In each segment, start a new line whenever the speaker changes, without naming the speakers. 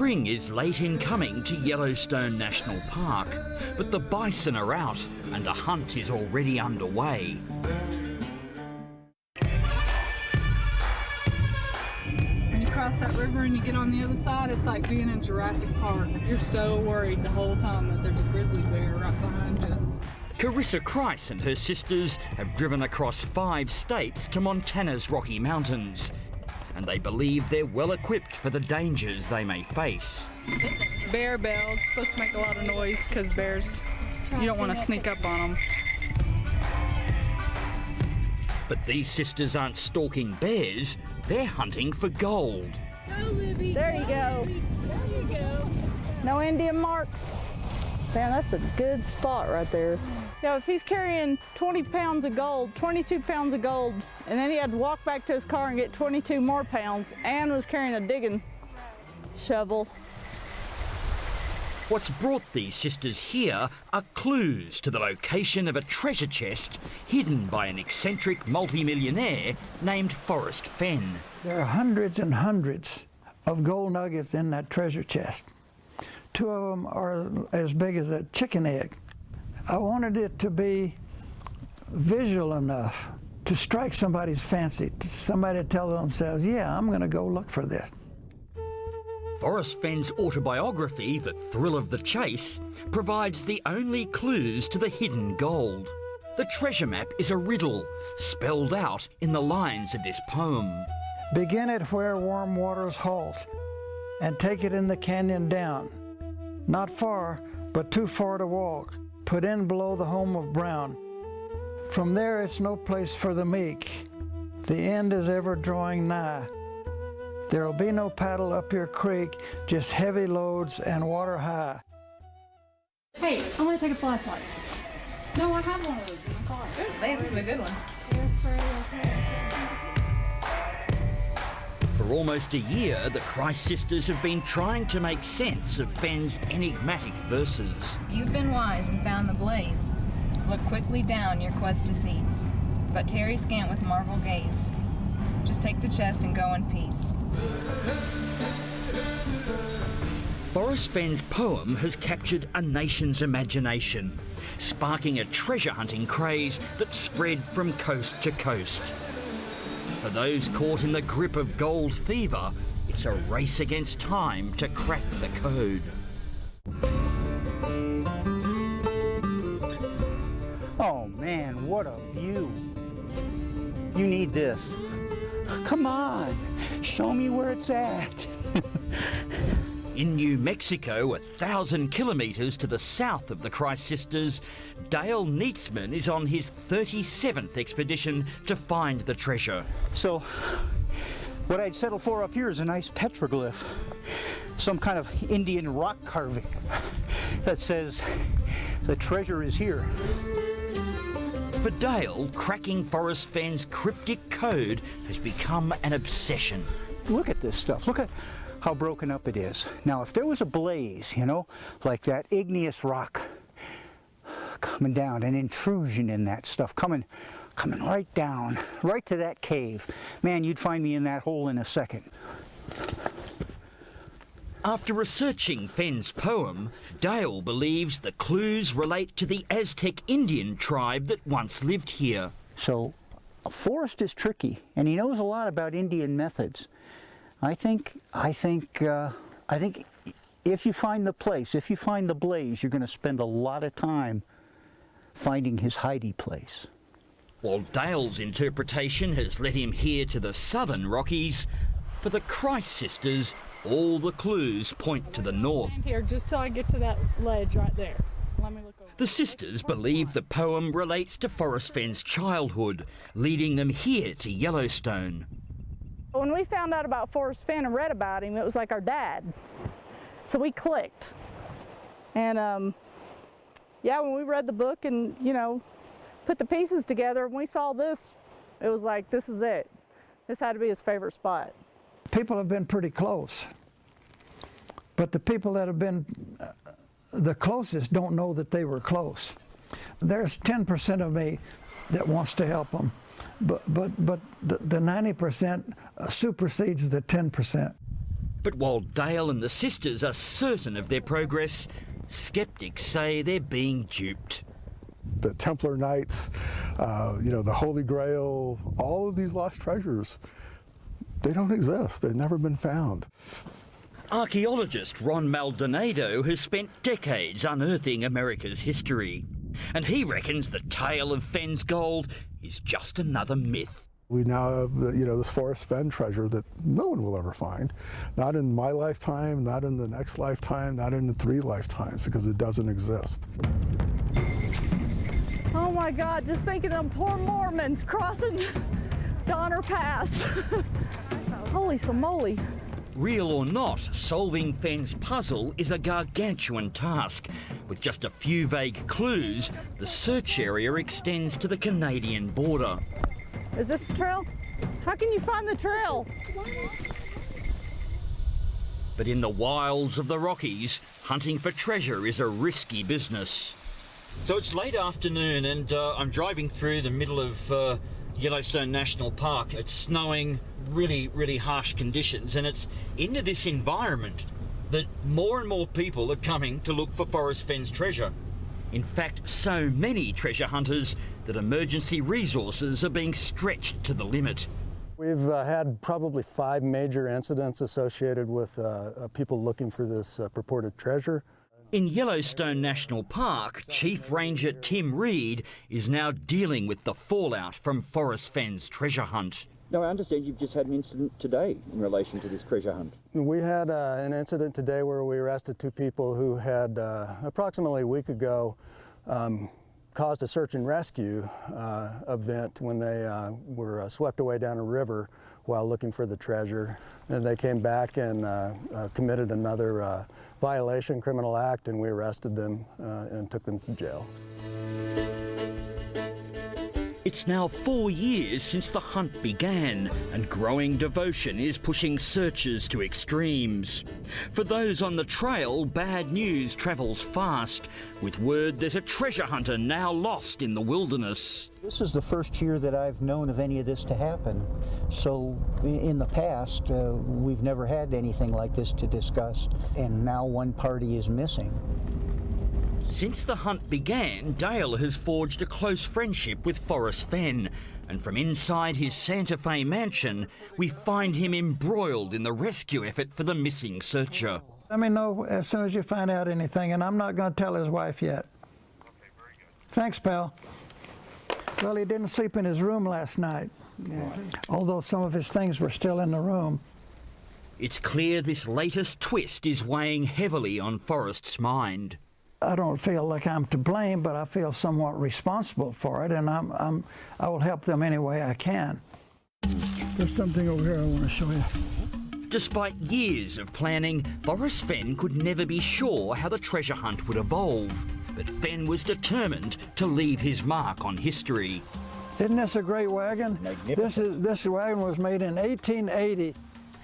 Spring is late in coming to Yellowstone National Park, but the bison are out and a hunt is already underway.
When you cross that river and you get on the other side, it's like being in Jurassic Park. You're so worried the whole time that there's a grizzly bear right behind you.
Carissa Krice and her sisters have driven across 5 states to Montana's Rocky Mountains, and they believe they're well equipped for the dangers they may face.
Bear bells, supposed to make a lot of noise because bears, you don't want to sneak up on them.
But these sisters aren't stalking bears, they're hunting for gold.
Go, Libby.
There you go.
There you go.
No Indian marks. Man, that's a good spot right there. Yeah, if he's carrying 20 pounds of gold, 22 pounds of gold, and then he had to walk back to his car and get 22 more pounds, and was carrying a digging shovel.
What's brought these sisters here are clues to the location of a treasure chest hidden by an eccentric multimillionaire named Forrest Fenn.
There are hundreds and hundreds of gold nuggets in that treasure chest. 2 of them are as big as a chicken egg. I wanted it to be visual enough to strike somebody's fancy, somebody to tell themselves, yeah, I'm going to go look for this.
Forrest Fenn's autobiography, The Thrill of the Chase, provides the only clues to the hidden gold. The treasure map is a riddle, spelled out in the lines of this poem.
Begin at where warm waters halt, and take it in the canyon down. Not far, but too far to walk. Put in below the home of Brown. From there it's no place for the meek. The end is ever drawing nigh. There'll be no paddle up your creek, just heavy loads and water high.
Hey, I'm gonna take a flashlight. No, I have one of those in the car.
This is a good one.
For almost a year, the Krice sisters have been trying to make sense of Fenn's enigmatic verses.
You've been wise and found the blaze. Look quickly down your quest to seize, but tarry scant with marvel gaze. Just take the chest and go in peace.
Forrest Fenn's poem has captured a nation's imagination, sparking a treasure hunting craze that spread from coast to coast. For those caught in the grip of gold fever, it's a race against time to crack the code.
Oh man, what a view. You need this. Come on, show me where it's at.
In New Mexico, 1,000 kilometres to the south of the Krice sisters, Dale Neatsman is on his 37th expedition to find the treasure.
So, what I'd settle for up here is a nice petroglyph, some kind of Indian rock carving that says the treasure is here.
For Dale, cracking Forrest Fenn's cryptic code has become an obsession.
Look at this stuff. Look at how broken up it is. Now, if there was a blaze, you know, like that igneous rock coming down, an intrusion in that stuff, coming right down, right to that cave, man, you'd find me in that hole in a second.
After researching Fenn's poem, Dale believes the clues relate to the Aztec Indian tribe that once lived here.
So, Forrest is tricky, and he knows a lot about Indian methods. I think if you find the place, if you find the blaze, you're going to spend a lot of time finding his hidey place.
While Dale's interpretation has led him here to the southern Rockies, for the Krice sisters, all the clues point to the north.
Here, just till I get to that ledge right there. Let me look over.
The sisters believe the poem relates to Forrest Fenn's childhood, leading them here to Yellowstone.
When we found out about Forrest Fenn and read about him, it was like our dad. So we clicked. And yeah, when we read the book and, you know, put the pieces together, when we saw this, it was like, this is it. This had to be his favorite spot.
People have been pretty close, but the people that have been the closest don't know that they were close. There's 10% of me that wants to help them, but the 90% supersedes the 10%.
But while Dale and the sisters are certain of their progress, sceptics say they're being duped.
The Templar Knights, the Holy Grail, all of these lost treasures, they don't exist. They've never been found.
Archaeologist Ron Maldonado has spent decades unearthing America's history, and he reckons the tale of Fenn's gold is just another myth.
We now have this Forrest Fenn treasure that no one will ever find. Not in my lifetime, not in the next lifetime, not in the 3 lifetimes, because it doesn't exist.
Oh my God, just think of them poor Mormons crossing Donner Pass. Holy moly.
Real or not, solving Fenn's puzzle is a gargantuan task. With just a few vague clues, the search area extends to the Canadian border.
Is this the trail? How can you find the trail?
But in the wilds of the Rockies, hunting for treasure is a risky business. So it's late afternoon and I'm driving through the middle of Yellowstone National Park. It's snowing, really harsh conditions, and it's into this environment that more and more people are coming to look for Forrest Fenn's treasure. In fact, so many treasure hunters that emergency resources are being stretched to the limit.
We've had probably 5 major incidents associated with people looking for this purported treasure.
In Yellowstone National Park, Chief Ranger Tim Reed is now dealing with the fallout from Forrest Fenn's treasure hunt.
Now, I understand you've just had an incident today in relation to this treasure hunt.
We had an incident today where we arrested 2 people who had approximately a week ago caused a search and rescue event when they were swept away down a river while looking for the treasure. And they came back and committed another violation, criminal act, and we arrested them and took them to jail.
It's now 4 years since the hunt began, and growing devotion is pushing searchers to extremes. For those on the trail, bad news travels fast, with word there's a treasure hunter now lost in the wilderness.
This is the first year that I've known of any of this to happen. So in the past, we've never had anything like this to discuss, and now one party is missing.
Since the hunt began, Dale has forged a close friendship with Forrest Fenn, and from inside his Sante Fe mansion, we find him embroiled in the rescue effort for the missing searcher.
Let me know as soon as you find out anything, and I'm not going to tell his wife yet. Okay, very good. Thanks, pal. Well, he didn't sleep in his room last night, although some of his things were still in the room.
It's clear this latest twist is weighing heavily on Forrest's mind.
I don't feel like I'm to blame, but I feel somewhat responsible for it, and I will help them any way I can. There's something over here I want to show you.
Despite years of planning, Forrest Fenn could never be sure how the treasure hunt would evolve. But Fenn was determined to leave his mark on history.
Isn't this a great wagon? This wagon was made in 1880.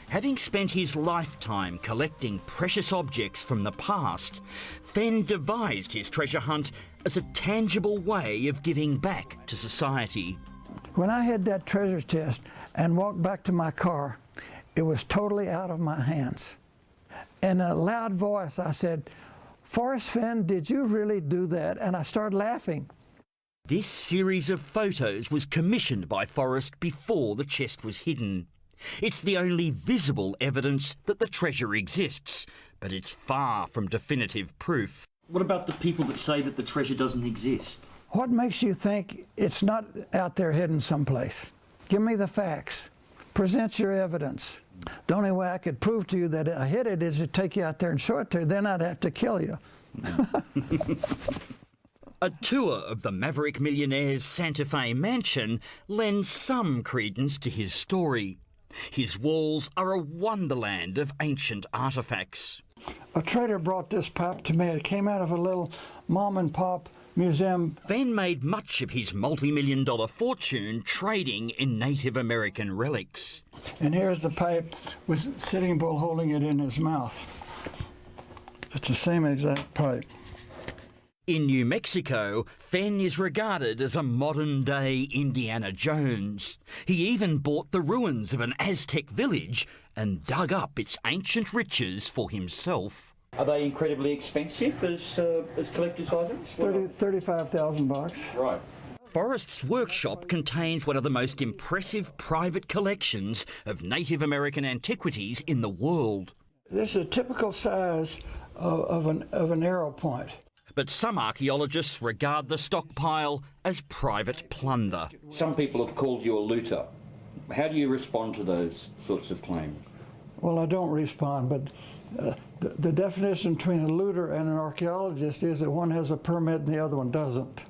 Having spent his lifetime collecting precious objects from the past, Fenn devised his treasure hunt as a tangible way of giving back to society.
When I had that treasure chest and walked back to my car, it was totally out of my hands. In a loud voice, I said, "Forrest Fenn, did you really do that?" And I started laughing.
This series of photos was commissioned by Forrest before the chest was hidden. It's the only visible evidence that the treasure exists, but it's far from definitive proof.
What about the people that say that the treasure doesn't exist?
What makes you think it's not out there hidden someplace? Give me the facts. Present your evidence. The only way I could prove to you that I hid it is to take you out there and show it to you. Then I'd have to kill you.
A tour of the Maverick Millionaire's Sante Fe mansion lends some credence to his story. His walls are a wonderland of ancient artefacts.
A trader brought this pipe to me. It came out of a little mom-and-pop museum.
Fenn made much of his multi-million-dollar fortune trading in Native American relics.
And here's the pipe with Sitting Bull holding it in his mouth. It's the same exact pipe.
In New Mexico, Fenn is regarded as a modern-day Indiana Jones. He even bought the ruins of an Aztec village and dug up its ancient riches for himself. Are they incredibly expensive as collector's items?
$35,000.
Right. Forrest's workshop contains one of the most impressive private collections of Native American antiquities in the world.
This is a typical size of an arrow point.
But some archaeologists regard the stockpile as private plunder. Some people have called you a looter. How do you respond to those sorts of claims?
Well, I don't respond, but the definition between a looter and an archaeologist is that one has a permit and the other one doesn't.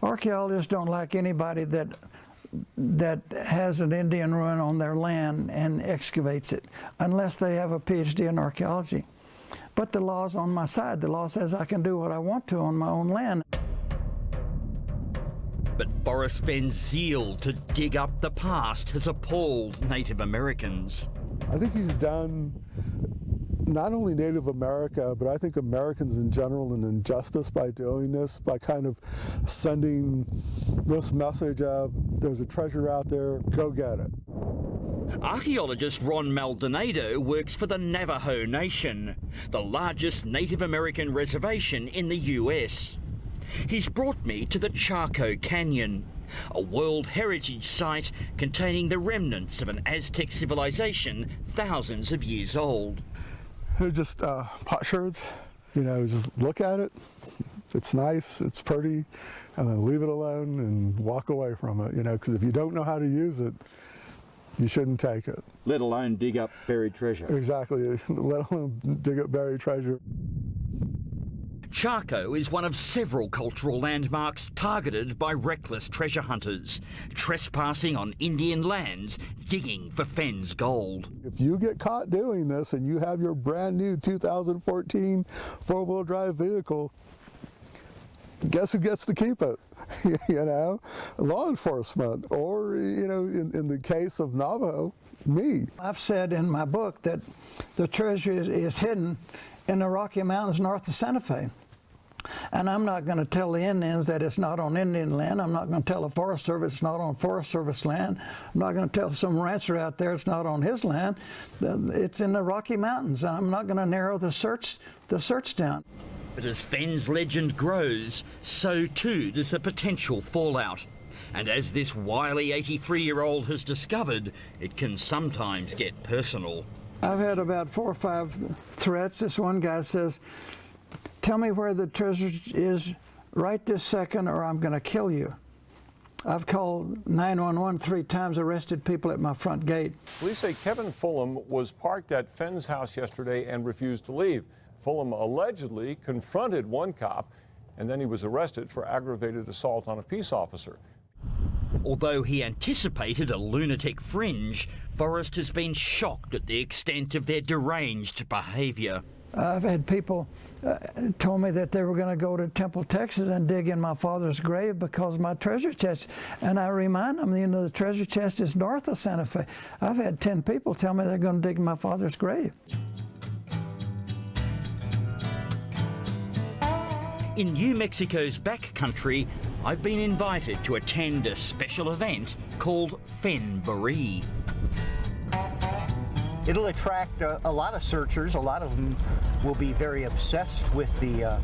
Archaeologists don't like anybody that has an Indian ruin on their land and excavates it, unless they have a PhD in archaeology. But the law's on my side. The law says I can do what I want to on my own land.
But Forrest Fenn's zeal to dig up the past has appalled Native Americans.
I think he's done not only Native America, but I think Americans in general an injustice by doing this, by kind of sending this message of there's a treasure out there, go get it.
Archaeologist Ron Maldonado works for the Navajo Nation, the largest Native American reservation in the US. He's brought me to the Chaco Canyon, a World Heritage Site containing the remnants of an Aztec civilization thousands of years old.
They're just potsherds, you know, just look at it, it's nice, it's pretty, and then leave it alone and walk away from it, you know, because if you don't know how to use it, you shouldn't take it.
Let alone dig up buried treasure.
Exactly, let alone dig up buried treasure.
Chaco is one of several cultural landmarks targeted by reckless treasure hunters, trespassing on Indian lands, digging for Fenn's gold.
If you get caught doing this and you have your brand new 2014 four-wheel drive vehicle, guess who gets to keep it? You know, law enforcement, or, you know, in the case of Navajo, me.
I've said in my book that the treasure is hidden in the Rocky Mountains north of Sante Fe. And I'm not going to tell the Indians that it's not on Indian land. I'm not going to tell the Forest Service it's not on Forest Service land. I'm not going to tell some rancher out there it's not on his land. It's in the Rocky Mountains. And I'm not going to narrow the search down.
But as Fenn's legend grows, so too does the potential fallout. And as this wily 83-year-old has discovered, it can sometimes get personal.
I've had about 4 or 5 threats. This one guy says, tell me where the treasure is right this second or I'm going to kill you. I've called 911 3 times, arrested people at my front gate.
Police say Kevin Fulham was parked at Fenn's house yesterday and refused to leave. Fulham allegedly confronted one cop, and then he was arrested for aggravated assault on a peace officer.
Although he anticipated a lunatic fringe, Forrest has been shocked at the extent of their deranged behaviour.
I've had people told me that they were going to go to Temple, Texas and dig in my father's grave because of my treasure chest. And I remind them, you know, the treasure chest is north of Sante Fe. I've had 10 people tell me they're going to dig in my father's grave.
In New Mexico's backcountry, I've been invited to attend a special event called Fenn-Boree.
It'll attract a lot of searchers. A lot of them will be very obsessed with the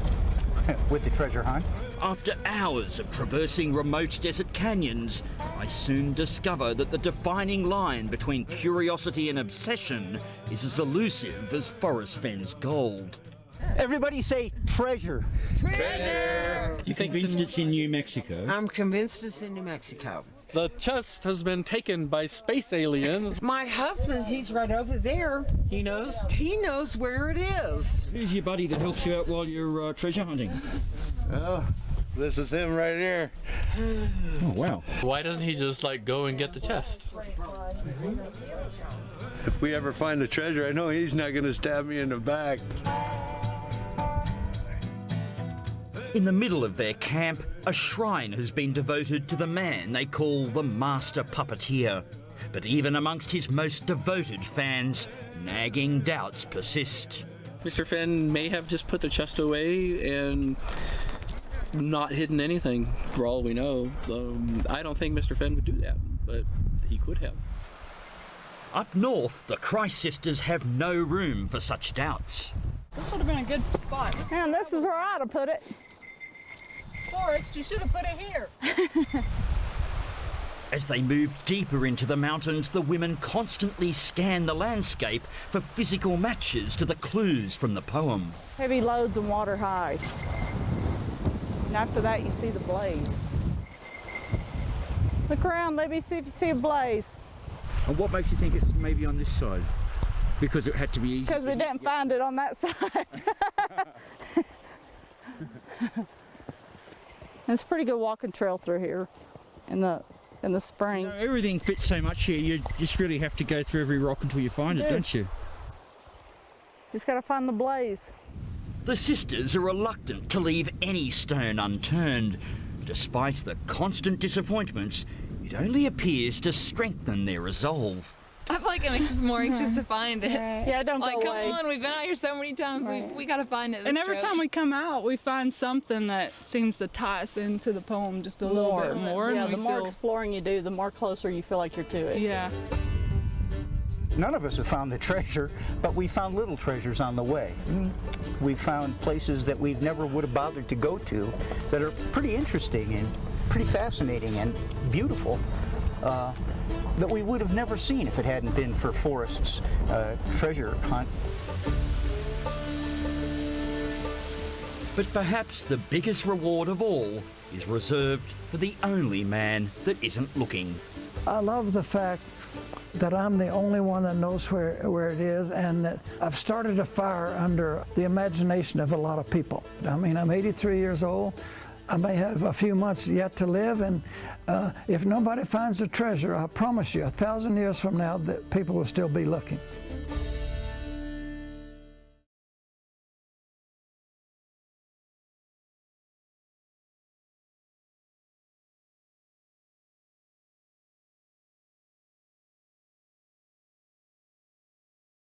treasure hunt.
After hours of traversing remote desert canyons, I soon discover that the defining line between curiosity and obsession is as elusive as Forrest Fenn's gold.
Everybody say treasure.
Treasure!
You convinced it's in New Mexico?
I'm convinced it's in New Mexico.
The chest has been taken by space aliens.
My husband, he's right over there.
He knows?
He knows where it is.
Who's your buddy that helps you out while you're treasure hunting?
Oh, this is him right here.
Oh, wow.
Why doesn't he just, like, go and get the chest?
If we ever find the treasure, I know he's not going to stab me in the back.
In the middle of their camp, a shrine has been devoted to the man they call the master puppeteer. But even amongst his most devoted fans, nagging doubts persist.
Mr. Fenn may have just put the chest away and not hidden anything, for all we know. I don't think Mr. Fenn would do that, but he could have.
Up north, the Christ sisters have no room for such doubts.
This would have been a good spot.
And this is where I'd have put it.
Forrest, you should have put it here.
As they move deeper into the mountains, the women constantly scan the landscape for physical matches to the clues from the poem.
Heavy loads and water high. And after that, you see the blaze. Look around, let me see if you see a blaze.
And what makes you think it's maybe on this side? Because it had to be easy.
Because we didn't find it on that side. It's a pretty good walking trail through here in the spring.
You know, everything fits so much here, you just really have to go through every rock until you find it, don't you?
Just got to find the blaze.
The sisters are reluctant to leave any stone unturned. Despite the constant disappointments, it only appears to strengthen their resolve.
I feel like it makes us more anxious to find it.
Yeah, don't
like,
go away.
Come on, we've been out here so many times. We got to find it.
And every time we come out, we find something that seems to tie us into the poem just a little bit more.
Yeah,
and
the more exploring you do, the more closer you feel like you're to it.
Yeah.
None of us have found the treasure, but we found little treasures on the way. We found places that we never would have bothered to go to that are pretty interesting and pretty fascinating and beautiful that we would have never seen if it hadn't been for Forrest's treasure hunt.
But perhaps the biggest reward of all is reserved for the only man that isn't looking.
I love the fact that I'm the only one that knows where it is, and that I've started a fire under the imagination of a lot of people. I mean, I'm 83 years old. I may have a few months yet to live, and if nobody finds the treasure, I promise you, 1,000 years from now, that people will still be looking.